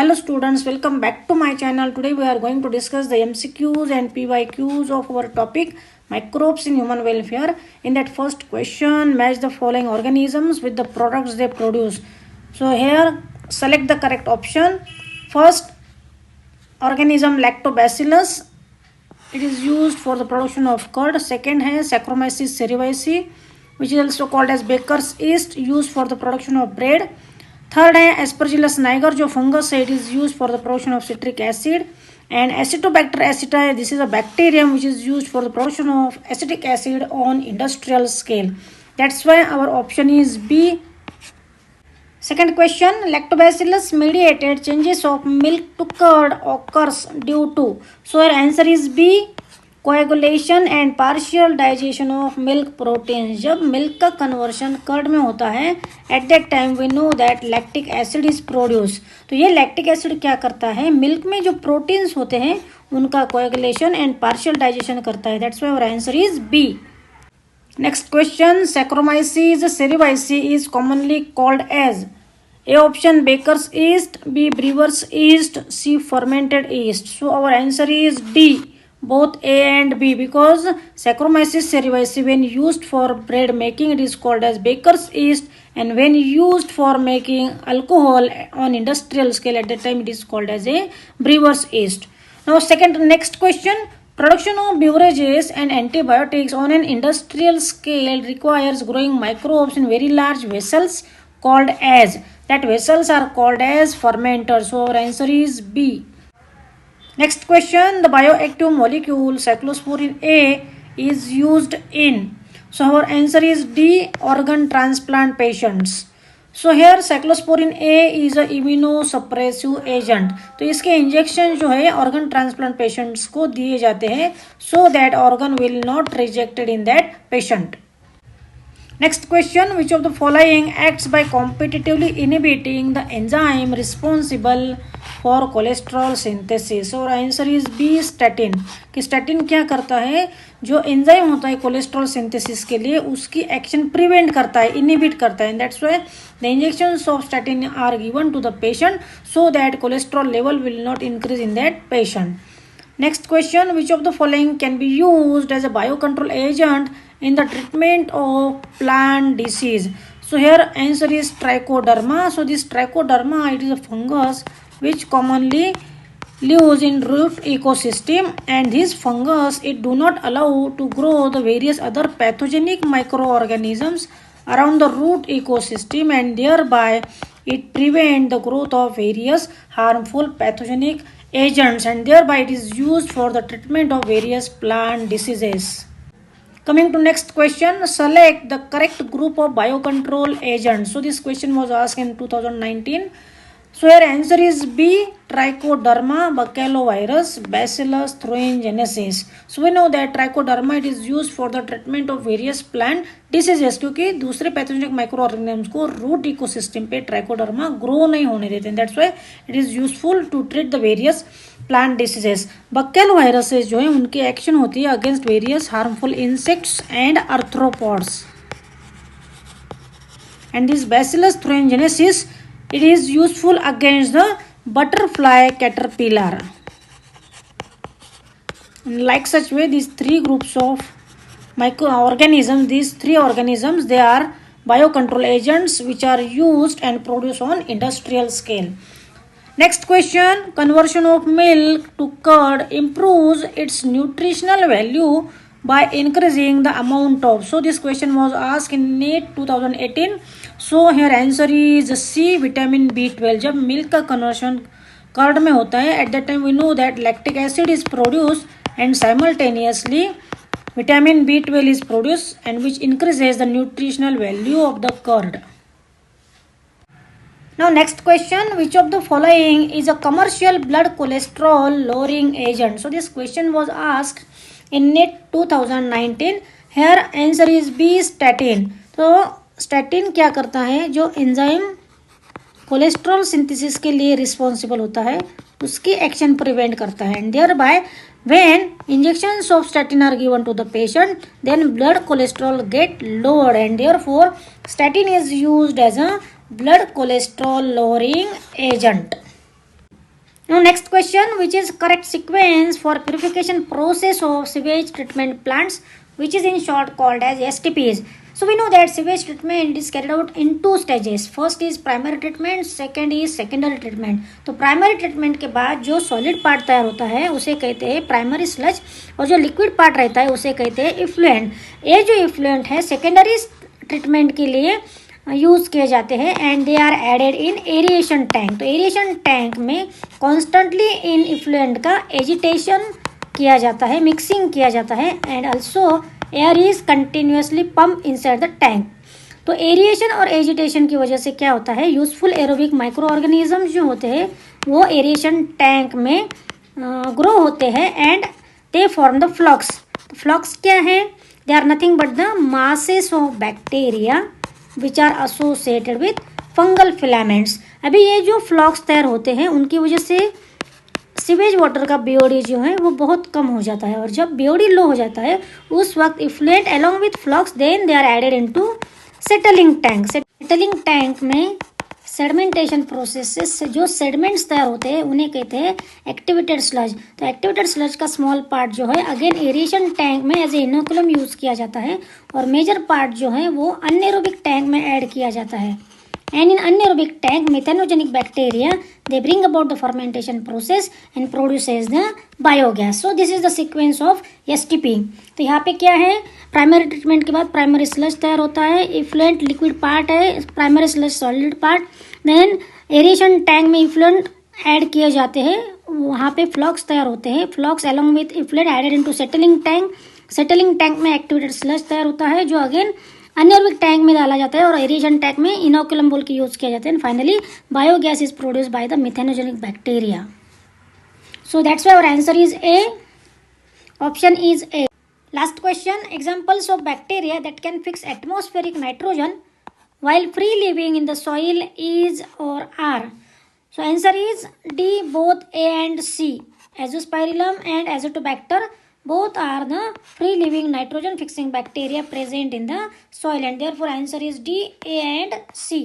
Hello students, welcome back to my channel. Today we are going to discuss the MCQs and PYQs of our topic microbes in human welfare. In that first question, match the following organisms with the products they produce. So here select the correct option. First organism Lactobacillus, it is used for the production of curd. Second है Saccharomyces cerevisiae, which is also called as baker's yeast, used for the production of bread. Third है aspergillus niger जो fungus है, it is use for the production of citric acid. And acetobacter aceti, this is a bacterium which is use for the production of acetic acid on industrial scale. That's why our option is B. Second question, lactobacillus mediated changes of milk to curd occurs due to. So our answer is B, coagulation and partial digestion of milk proteins. जब milk का conversion curd में होता है, at that time we know that lactic acid is produced. तो ये lactic acid क्या करता है, मिल्क में जो प्रोटीन्स होते हैं उनका coagulation and partial digestion करता है. That's why our answer is B. Next question, Saccharomyces cerevisiae is commonly called as A option baker's yeast, B brewer's yeast, C fermented yeast. So our answer is D, both A and B, because Saccharomyces cerevisiae when used for bread making it is called as baker's yeast, and when used for making alcohol on industrial scale at that time it is called as a brewer's yeast. Now next question, production of beverages and antibiotics on an industrial scale requires growing microbes in very large vessels called as, that vessels are called as fermenters. So our answer is B. Next question, the bioactive molecule cyclosporin A is used in. So our answer is D, organ transplant patients. So here cyclosporin A is a immunosuppressive agent. तो इसके injection जो है organ transplant patients को दिए जाते हैं so that organ will not rejected in that patient. Next question, which of the following acts by competitively inhibiting the enzyme responsible for cholesterol synthesis? So our answer is B, statin. कि statin क्या करता है, जो enzyme होता है cholesterol synthesis के लिए उसकी एक्शन प्रिवेंट करता है, इनहिबिट करता है. That's why the injections of statin are given to the patient so that cholesterol level will not increase in that patient. Next question, which of the following can be used as a biocontrol agent in the treatment of plant disease? So here answer is trichoderma. So this trichoderma, it is a fungus which commonly lives in root ecosystem, and this fungus it do not allow to grow the various other pathogenic microorganisms around the root ecosystem, and thereby it prevent the growth of various harmful pathogenic agents, and thereby it is used for the treatment of various plant diseases. Coming to next question, select the correct group of biocontrol agents. So this question was asked in 2019. So here answer is B, trichoderma, baculovirus, bacillus thuringiensis. So we know that trichoderma it is used for the treatment of various plant diseases, क्योंकि दूसरे pathogenic micro organisms को root ecosystem पे Trichoderma grow नहीं होने देते हैं. That's why it is useful to treat the various plant diseases. Baculoviruses जो है उनकी एक्शन होती है against various harmful insects and arthropods. And this bacillus thuringiensis, it is useful against the butterfly caterpillar. Like such way, these three groups of microorganisms, these three organisms, they are biocontrol agents which are used and produced on industrial scale. Next question, conversion of milk to curd improves its nutritional value by increasing the amount of. So this question was asked in NEET 2018. So here answer is C, vitamin B12. जब milk का conversion curd में होता है at that time we know that lactic acid is produced and simultaneously vitamin B12 is produced, and which increases the nutritional value of the curd. Now next question, which of the following is a commercial blood cholesterol lowering agent? So this question was asked in NEET 2019. Here answer is B, statin. तो statin क्या करता है, जो enzyme cholesterol synthesis के लिए responsible होता है उसकी एक्शन प्रिवेंट करता है, and thereby when injections of statin are given to the patient then blood cholesterol get lowered, and therefore statin is used as a blood cholesterol lowering agent. Now next question, which is correct sequence for purification process of sewage treatment plants, which is in short called as STPs. So we know that sewage treatment is carried out in two stages. First is primary treatment, second is secondary treatment. तो primary treatment के बाद जो solid part तैयार होता है उसे कहते हैं primary sludge, और जो liquid part रहता है उसे कहते हैं effluent. ये जो effluent है secondary treatment के लिए यूज़ किए जाते हैं and they are added in aeration tank. तो एरिएशन टैंक में कॉन्स्टेंटली इन इफ्लुएंट का एजिटेशन किया जाता है, मिक्सिंग किया जाता है and also air is continuously pump inside the tank. तो एरिएशन और एजिटेशन की वजह से क्या होता है, यूजफुल एरोबिक माइक्रो ऑर्गेनिज्म जो होते हैं वो एरिएशन टैंक में ग्रो होते हैं and they form the flocs. Flocs क्या है, they are nothing but the masses of bacteria which are associated with fungal filaments. अभी ये जो फ्लॉक्स तैयार होते हैं उनकी वजह से सीवेज वाटर का बीओडी जो है वो बहुत कम हो जाता है, और जब बीओडी लो हो जाता है उस वक्त effluent along with flocs then they are added into settling tank. Settling tank में सेडमेंटेशन प्रोसेस से जो सेडमेंट्स तैयार होते हैं उन्हें कहते हैं एक्टिवेटेड स्लज. तो एक्टिवेटेड स्लज का स्मॉल पार्ट जो है अगेन एरिएशन टैंक में एज ए इनोकुलम यूज किया जाता है, और मेजर पार्ट जो है वो अनएरोबिक टैंक में ऐड किया जाता है. And in anaerobic tank, methanogenic bacteria, they bring about the fermentation process and produces the biogas. So this is the sequence of STP. तो यहाँ पे क्या है, प्राइमरी ट्रीटमेंट के बाद प्राइमरी स्लज तैयार होता है, इफ्लुएंट लिक्विड पार्ट है, primary sludge solid part, then aeration tank में इफ्लुएंट ऐड किए जाते हैं, वहाँ पे फ्लॉक्स तैयार होते हैं, flocs along with effluent added into settling tank. Settling tank में एक्टिवेटेड स्लज तैयार होता है जो अगेन अनएरोबिक टैंक में डाला जाता है और एरिएशन टैंक में इनोकुलम बोल के यूज किया जाता है. And finally biogas is produce by the methanogenic bacteria. So that's why our answer is A. Option is A. Last question, examples of bacteria that can fix atmospheric nitrogen while free living in the soil is or are. So answer is D, both A and C. Azospirillum and Azotobacter both are the free living nitrogen fixing bacteria present in the soil, and therefore answer is D, A and C.